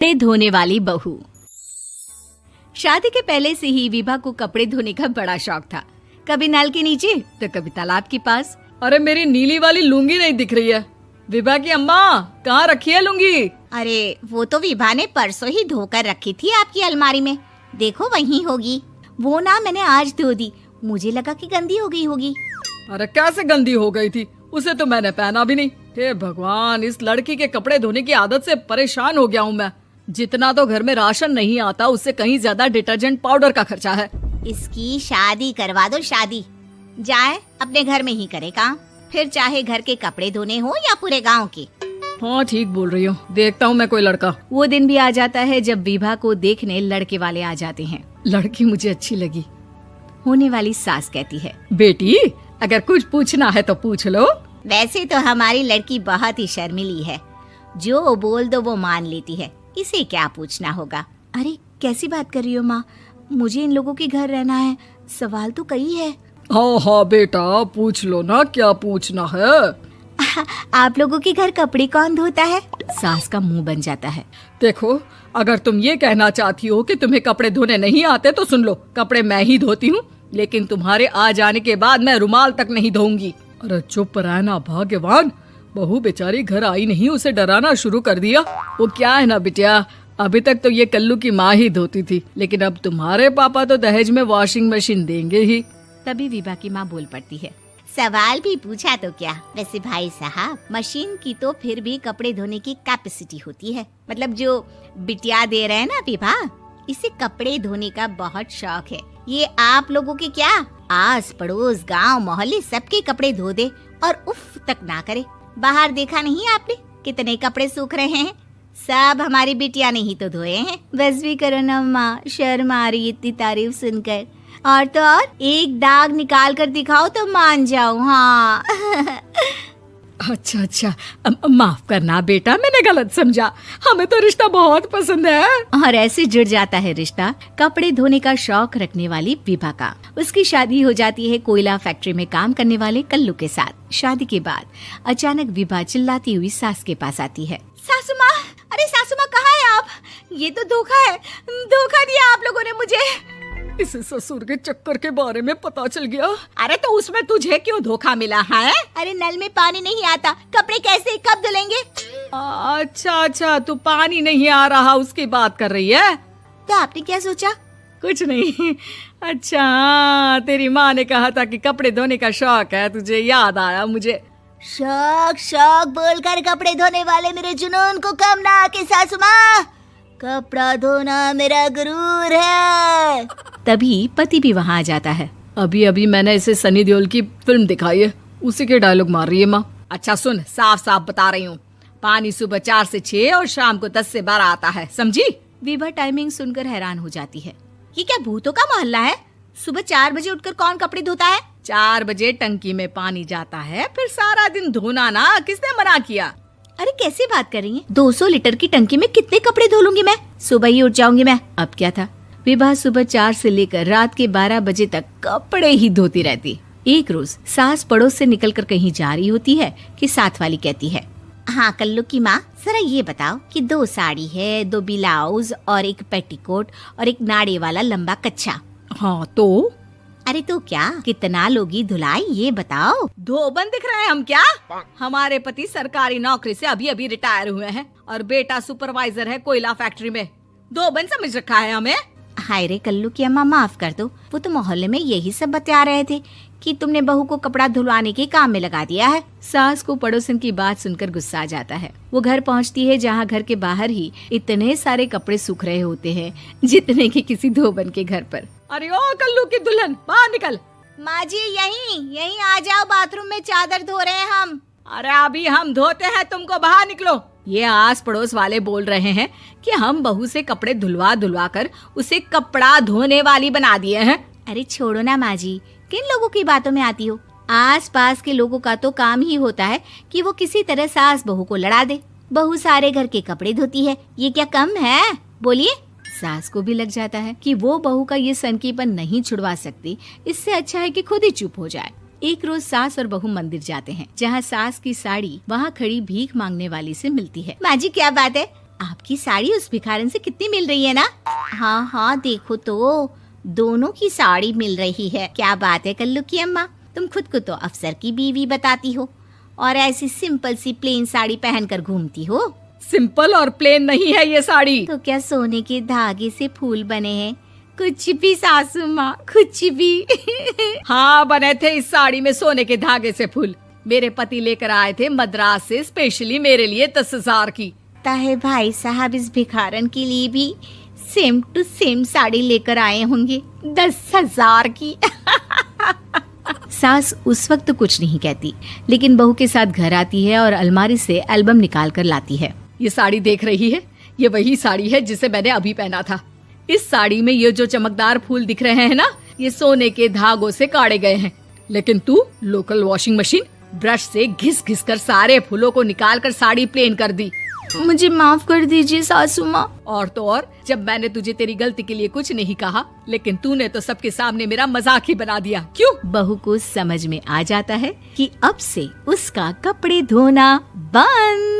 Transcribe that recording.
कपड़े धोने वाली बहू। शादी के पहले से ही विभा को कपड़े धोने का बड़ा शौक था। कभी नल के नीचे तो कभी तालाब के पास। अरे मेरी नीली वाली लुंगी नहीं दिख रही है। विभा की अम्मा कहाँ रखी है लुंगी? अरे वो तो विभा ने परसों ही धोकर रखी थी आपकी अलमारी में, देखो वहीं होगी। वो ना मैंने आज धो दी, मुझे लगा कि गंदी हो गई होगी। अरे कैसे गंदी हो गई थी, उसे तो मैंने पहना भी नहीं। हे भगवान, इस लड़की के कपड़े धोने की आदत से परेशान हो गया हूँ मैं। जितना तो घर में राशन नहीं आता उससे कहीं ज्यादा डिटर्जेंट पाउडर का खर्चा है। इसकी शादी करवा दो, शादी जाए अपने घर में ही करे काम, फिर चाहे घर के कपड़े धोने हो या पूरे गांव के। हाँ ठीक बोल रही हूँ, देखता हूँ मैं कोई लड़का। वो दिन भी आ जाता है जब विभा को देखने लड़के वाले आ जाते हैं। लड़की मुझे अच्छी लगी। होने वाली सास कहती है, बेटी अगर कुछ पूछना है तो पूछ लो। वैसे तो हमारी लड़की बहुत ही शर्मीली है, जो बोल दो वो मान लेती है, इसे क्या पूछना होगा। अरे कैसी बात कर रही हो माँ, मुझे इन लोगों के घर रहना है, सवाल तो कई है। हाँ हाँ बेटा पूछ लो ना, क्या पूछना है। आप लोगों के घर कपड़े कौन धोता है? सास का मुंह बन जाता है। देखो अगर तुम ये कहना चाहती हो कि तुम्हें कपड़े धोने नहीं आते तो सुन लो, कपड़े मैं ही धोती हूँ, लेकिन तुम्हारे आ जाने के बाद मैं रुमाल तक नहीं धोऊंगी। अरे चुप रहना भाग्यवान, बहू बेचारी घर आई नहीं, उसे डराना शुरू कर दिया। वो क्या है ना बिटिया, अभी तक तो ये कल्लू की माँ ही धोती थी, लेकिन अब तुम्हारे पापा तो दहेज में वॉशिंग मशीन देंगे ही। तभी विभा की माँ बोल पड़ती है, सवाल भी पूछा तो क्या। वैसे भाई साहब, मशीन की तो फिर भी कपड़े धोने की कैपेसिटी होती है। मतलब जो बिटिया दे रहे हैं ना विभा, इसे कपड़े धोने का बहुत शौक है। ये आप लोगों के क्या, आस पड़ोस गांव मोहल्ले सबके कपड़े धो दे और उफ तक ना करे। बाहर देखा नहीं आपने कितने कपड़े सूख रहे हैं, सब हमारी बिटिया ने ही तो धोए हैं। बस भी करो ना माँ, शर्म आ रही इतनी तारीफ सुनकर। और तो और एक दाग निकाल कर दिखाओ तो मान जाओ। हाँ अच्छा माफ करना बेटा, मैंने गलत समझा, हमें तो रिश्ता बहुत पसंद है। और ऐसे जुड़ जाता है रिश्ता कपड़े धोने का शौक रखने वाली विभा का। उसकी शादी हो जाती है कोयला फैक्ट्री में काम करने वाले कल्लू के साथ। शादी के बाद अचानक विभा चिल्लाती हुई सास के पास आती है। सासू माँ, अरे सासू माँ कहाँ है आप? ये तो धोखा है, धोखा दिया आप लोगों ने मुझे। इसे ससुर के चक्कर के बारे में पता चल गया। अरे तो उसमें तुझे क्यों धोखा मिला है? अरे नल में पानी नहीं आता, कपड़े कैसे कब धुलेंगे? अच्छा तू पानी नहीं आ रहा उसकी बात कर रही है। तो आपने क्या सोचा? कुछ नहीं। अच्छा तेरी माँ ने कहा था कि कपड़े धोने का शौक है तुझे, याद आया मुझे। शौक बोलकर कपड़े धोने वाले मेरे जुनून को कम ना आके सासू माँ, कपड़ा धोना मेरा गुरूर है। तभी पति भी वहाँ आ जाता है। अभी मैंने इसे सनी देओल की फिल्म दिखाई है, उसी के डायलॉग मार रही है माँ। अच्छा सुन, साफ साफ बता रही हूँ, पानी सुबह 4 से 6 और शाम को 10 से 12 आता है, समझी? विभा टाइमिंग सुनकर हैरान हो जाती है। ये क्या भूतों का मोहल्ला है? सुबह 4 बजे उठकर कौन कपड़े धोता है? 4 बजे टंकी में पानी जाता है, फिर सारा दिन धोना ना, किसने मना किया? अरे कैसी बात कर रही हैं? 200 लीटर की टंकी में कितने कपड़े धो लूंगी मैं, सुबह ही उठ जाऊंगी मैं। अब क्या था, विभा सुबह 4 से लेकर रात के 12 बजे तक कपड़े ही धोती रहती। एक रोज सास पड़ोस से निकलकर कहीं जा रही होती है कि साथ वाली कहती है, हाँ कल्लू की माँ, जरा ये बताओ कि 2 साड़ी है, 2 ब्लाउज और एक पेटीकोट और एक नाड़े वाला लंबा कच्छा। हाँ तो? अरे तो क्या, कितना लोगी धुलाई ये बताओ। धोबन दिख रहे हैं हम क्या? हमारे पति सरकारी नौकरी से अभी रिटायर हुए हैं और बेटा सुपरवाइजर है कोयला फैक्ट्री में। धोबन समझ रखा है हमें? हाय रे कल्लू की अम्मा, माफ कर दो, वो तो मोहल्ले में यही सब बता रहे थे कि तुमने बहू को कपड़ा धुलवाने के काम में लगा दिया है। सास को पड़ोसन की बात सुनकर गुस्सा आ जाता है। वो घर पहुंचती है जहां घर के बाहर ही इतने सारे कपड़े सूख रहे होते हैं जितने कि किसी धोबन के घर पर। अरे ओ कल्लू की दुल्हन, बाहर निकल। माँ जी यहीं आ जाओ, बाथरूम में चादर धो रहे हैं हम। अरे अभी हम धोते हैं, तुमको बाहर निकलो। ये आस पड़ोस वाले बोल रहे हैं कि हम बहू से कपड़े धुलवा कर उसे कपड़ा धोने वाली बना दिए हैं। अरे छोड़ो ना माँ जी, किन लोगों की बातों में आती हो? आस पास के लोगों का तो काम ही होता है कि वो किसी तरह सास बहू को लड़ा दे। बहू सारे घर के कपड़े धोती है, ये क्या कम है? बोलिए। सास को भी लग जाता है कि वो बहू का ये सनकीपन नहीं छुड़वा सकती, इससे अच्छा है कि खुद ही चुप हो जाए। एक रोज सास और बहू मंदिर जाते हैं, जहाँ सास की साड़ी वहाँ खड़ी भीख मांगने वाली से मिलती है। माँ जी क्या बात है, आपकी साड़ी उस भिखारन से कितनी मिल रही है ना? हाँ हाँ देखो तो, दोनों की साड़ी मिल रही है। क्या बात है कल्लू की अम्मा, तुम खुद को तो अफसर की बीवी बताती हो और ऐसी सिंपल सी प्लेन साड़ी पहनकर घूमती हो। सिंपल और प्लेन नहीं है ये साड़ी। तो क्या सोने के धागे से फूल बने हैं? कुछ भी सासू माँ, कुछ भी। हाँ बने थे इस साड़ी में सोने के धागे से फूल। मेरे पति लेकर आए थे मद्रास से स्पेशली मेरे लिए 10,000 की। ताहे भाई साहब इस भिखारन के लिए भी सेम टू सेम साड़ी लेकर आए होंगे 10,000 की। सास उस वक्त तो कुछ नहीं कहती, लेकिन बहू के साथ घर आती है और अलमारी से एल्बम निकाल कर लाती है। ये साड़ी देख रही है, ये वही साड़ी है जिसे मैंने अभी पहना था। इस साड़ी में ये जो चमकदार फूल दिख रहे हैं ना, ये सोने के धागों से काढ़े गए हैं। लेकिन तू लोकल वॉशिंग मशीन ब्रश से घिस घिस कर सारे फूलों को निकाल कर साड़ी प्लेन कर दी। मुझे माफ कर दीजिए सासू माँ। और तो और, जब मैंने तुझे तेरी गलती के लिए कुछ नहीं कहा, लेकिन तूने तो सबके सामने मेरा मजाक ही बना दिया। क्यों? बहू को समझ में आ जाता है कि अब से उसका कपड़े धोना बंद।